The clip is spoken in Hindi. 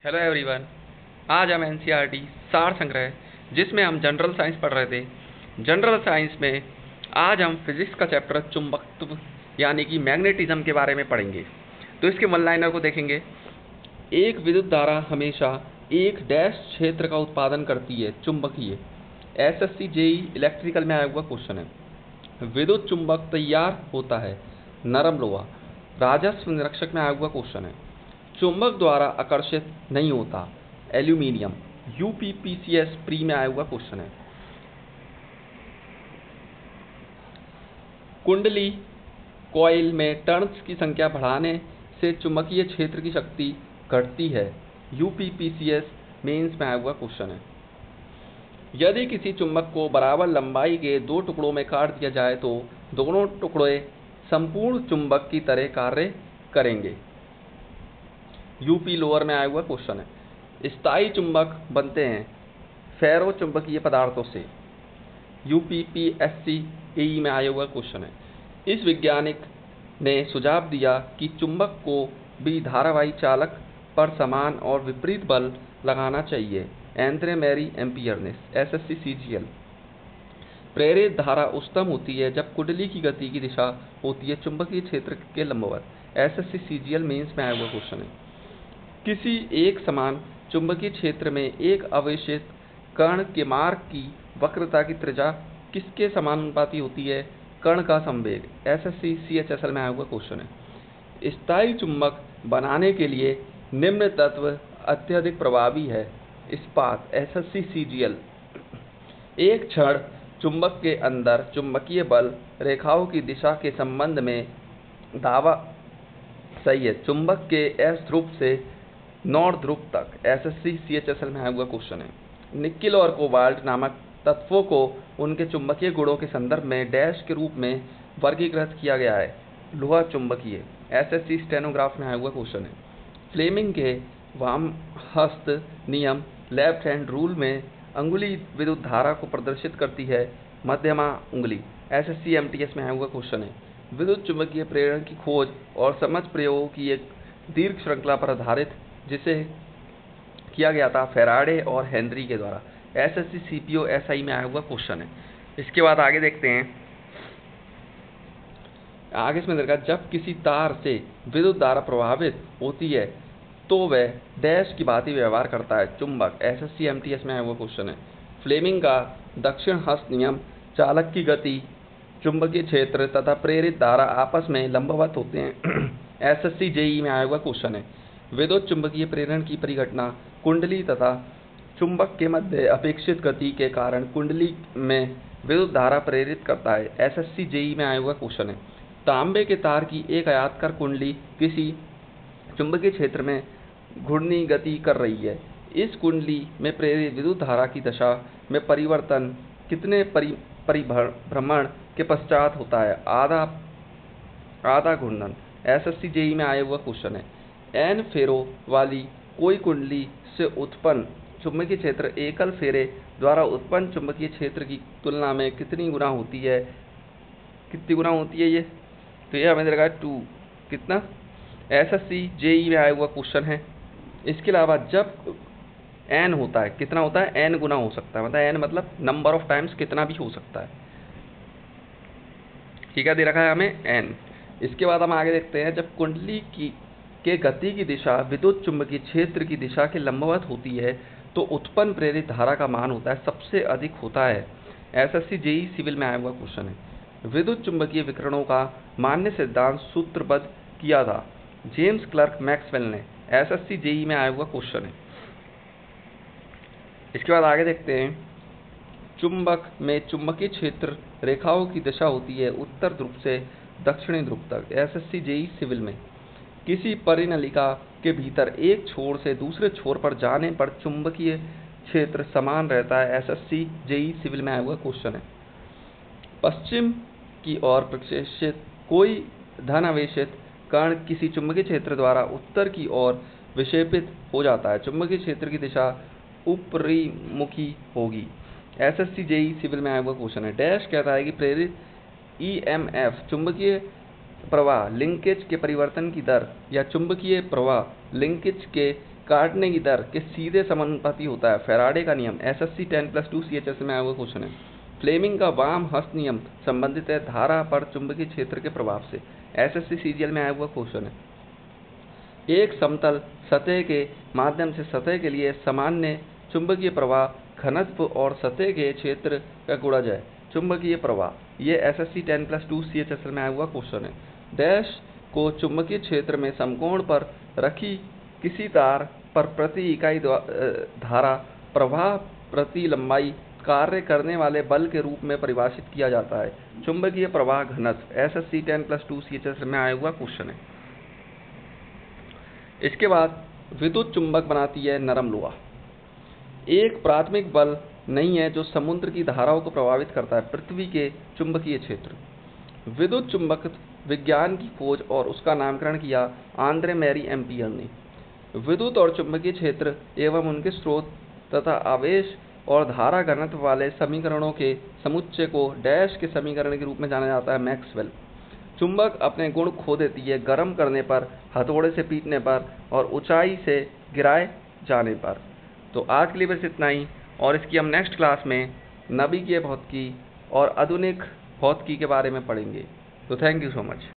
Hello everyone. आज हम एनसीईआरटी सार संग्रह जिसमें हम जनरल साइंस पढ़ रहे थे। जनरल साइंस में आज हम फिजिक्स का चैप्टर चुंबकत्व यानी कि मैग्नेटिज्म के बारे में पढ़ेंगे। तो इसके वन लाइनर को देखेंगे। एक विद्युत धारा हमेशा एक डैश क्षेत्र का उत्पादन करती है, चुंबकीय। एसएससी जेई इलेक्ट्रिकल में आया हुआ क्वेश्चन है। विद्युत चुंबक तैयार होता है, नरम लोहा। राजस्व निरीक्षक में आया हुआ क्वेश्चन है। चुंबक द्वारा आकर्षित नहीं होता, एल्यूमिनियम। यूपीपीसीएस प्री में आया हुआ क्वेश्चन है। कुंडली कॉइल में टर्न्स की संख्या बढ़ाने से चुंबकीय क्षेत्र की शक्ति घटती है। यूपीपीसीएस मेंस में आया हुआ क्वेश्चन है। यदि किसी चुंबक को बराबर लंबाई के दो टुकड़ों में काट दिया जाए तो दोनों टुकड़े संपूर्ण चुंबक की तरह कार्य करेंगे। यूपी लोअर में आया हुआ क्वेश्चन है। स्थायी चुंबक बनते हैं फेरो चुंबकीय पदार्थों से। यूपीपीएससी एई में आया हुआ क्वेश्चन है। इस वैज्ञानिक ने सुझाव दिया कि चुंबक को भी धारावाही चालक पर समान और विपरीत बल लगाना चाहिए। एंड्रे मैरी एम्पियर ने। SSC CGL. प्रेरित धारा उच्चतम होती है जब कुंडली की गति की दिशा होती है चुंबकीय क्षेत्र के लंबवत। एसएससी सीजीएल मेंस में आया हुआ क्वेश्चन है। किसी एक समान चुंबकीय क्षेत्र में एक आवेशित कण के मार्ग की वक्रता की त्रिज्या किसके समानुपाती होती है? कण का संवेग। एसएससी सीएचएसएल में आया हुआ क्वेश्चन है। स्थायी चुंबक बनाने के लिए निम्न तत्व अत्यधिक प्रभावी है। इस्पात। SSC CGL. एक क्षण चुंबक के अंदर चुंबकीय बल रेखाओं की दिशा के संबंध में दावा सही है। चुंबक के एस ध्रुव से नॉर्थ ध्रुव तक। एसएससी सीएचएसएल में आया हुआ क्वेश्चन है। निकेल और कोबाल्ट नामक तत्वों को उनके चुंबकीय गुणों के संदर्भ में डैश के रूप में वर्गीकृत किया गया है, लोहा चुंबकीय। एसएससी स्टेनोग्राफ में आया हुआ क्वेश्चन है। फ्लेमिंग के वामहस्त नियम लेफ्ट हैंड रूल में अंगुली विद्युत धारा को प्रदर्शित करती है, मध्यमा उंगली। एसएससी एमटीएस में आया हुआ क्वेश्चन है। विद्युत चुंबकीय प्रेरण की खोज और समझ प्रयोगों की एक दीर्घ श्रृंखला पर आधारित जिसे किया गया था फेराडे और हेनरी के द्वारा। एसएससी सीपीओ एसआई में आया हुआ क्वेश्चन है। इसके बाद आगे देखते हैं। आगे इसमें देखा जब किसी तार से विद्युत धारा प्रभावित होती है तो वह डैश की भांति व्यवहार करता है, चुंबक। एसएससी एमटीएस में आया हुआ क्वेश्चन है। फ्लेमिंग का दक्षिण हस्त नियम चालक की गति, चुंबकीय क्षेत्र तथा प्रेरित धारा आपस में लंबवत होते हैं। एसएससी जेई में आया हुआ क्वेश्चन है। विद्युत चुंबकीय प्रेरण की परिघटना कुंडली तथा चुंबक के मध्य अपेक्षित गति के कारण कुंडली में विद्युत धारा प्रेरित करता है। एसएससी जेई में आया हुआ क्वेश्चन है। तांबे के तार की एक आयताकार कुंडली किसी चुंबकीय क्षेत्र में घूर्णी गति कर रही है। इस कुंडली में प्रेरित विद्युत धारा की दशा में परिवर्तन कितने परिभ्रमण के पश्चात होता है? आधा घूर्णन। एसएससी जेई में आया हुआ क्वेश्चन है। एन फेरों वाली कोई कुंडली से उत्पन्न चुंबकीय क्षेत्र एकल फेरे द्वारा उत्पन्न चुंबकीय क्षेत्र की तुलना में कितनी गुना होती है? ये तो ये हमें लगा 2 कितना। एसएससी जेई में आया हुआ क्वेश्चन है। इसके अलावा जब एन होता है कितना होता है? एन गुना हो सकता है, मतलब एन मतलब नंबर ऑफ टाइम्स कितना भी हो सकता है। ठीक है, दे रखा है हमें एन। इसके बाद हम आगे देखते हैं। जब कुंडली के गति की दिशा विद्युत चुंबकीय क्षेत्र की दिशा के लंबवत होती है तो उत्पन्न प्रेरित धारा का मान होता है सबसे अधिक होता है। एसएससी जेई सिविल में आया हुआ क्वेश्चन है। विद्युत चुंबकीय विकिरणों का मान्य सिद्धांत सूत्रबद्ध किया था जेम्स क्लर्क मैक्सवेल ने। एसएससी जेई में आया हुआ क्वेश्चन है। इसके बाद आगे देखते हैं। चुंबक में चुंबकीय क्षेत्र रेखाओं की दिशा होती है उत्तर ध्रुव से दक्षिणी ध्रुव तक। एसएससी जेई सिविल में किसी परिनलिका के भीतर एक छोर से दूसरे छोर पर जाने पर चुंबकीय क्षेत्र समान रहता है। एसएससी जेई सिविल में आया हुआ क्वेश्चन है। पश्चिम की ओर प्रक्षेपित कोई धनावेशित कण किसी चुंबकीय क्षेत्र द्वारा उत्तर की ओर विक्षेपित हो जाता है, चुंबकीय क्षेत्र की दिशा ऊपरीमुखी होगी। एसएससी जेई सिविल में आया हुआ क्वेश्चन है। डैश कहता है कि प्रेरित ईएमएफ चुंबकीय प्रवाह लिंकेज के परिवर्तन की दर या चुंबकीय प्रवाह लिंकेज के काटने की दर के सीधे समानुपाती होता है। फैराडे का नियम SSC 10+2 CHS में आया हुआ क्वेश्चन है। फ्लेमिंग का वाम हस्त नियम संबंधित है धारा पर चुंबकीय क्षेत्र के प्रभाव से। SSC CGL में आया हुआ क्वेश्चन है। एक समतल सतह के माध्यम से सतह के लिए सामान्य चुंबकीय प्रवाह घनत्व और सतह के क्षेत्र का गुणज है। चुंबकीय प्रवाह ये SSC 10+2 CHS में आया हुआ क्वेश्चन है। डैश को चुंबकीय क्षेत्र में समकोण पर रखी किसी तार पर प्रति इकाई धारा प्रवाह प्रति लंबाई कार्य करने वाले बल के रूप में परिभाषित किया जाता है। चुंबकीय प्रवाह घनत्व SSC 10+2 CHS में आया हुआ क्वेश्चन है। इसके बाद विद्युत चुंबक बनाती है नरम लोहा। एक प्राथमिक बल नहीं है जो समुद्र की धाराओं को प्रभावित करता है, पृथ्वी के चुंबकीय क्षेत्र। विद्युत चुंबकत्व विज्ञान की खोज और उसका नामकरण किया आंद्रे मैरी एम्पियर ने। विद्युत और चुंबकीय क्षेत्र एवं उनके स्रोत तथा आवेश और धारा घनत्व वाले समीकरणों के समुच्चय को डैश के समीकरण के रूप में जाना जाता है, मैक्सवेल। चुंबक अपने गुण खो देती है गर्म करने पर, हथौड़े से पीटने पर और ऊंचाई से गिराए जाने पर। तो आज के लिए बस इतना ही, और इसकी हम नेक्स्ट क्लास में नाभिकीय भौतिकी और आधुनिक भौतिकी के बारे में पढ़ेंगे। तो थैंक यू सो मच।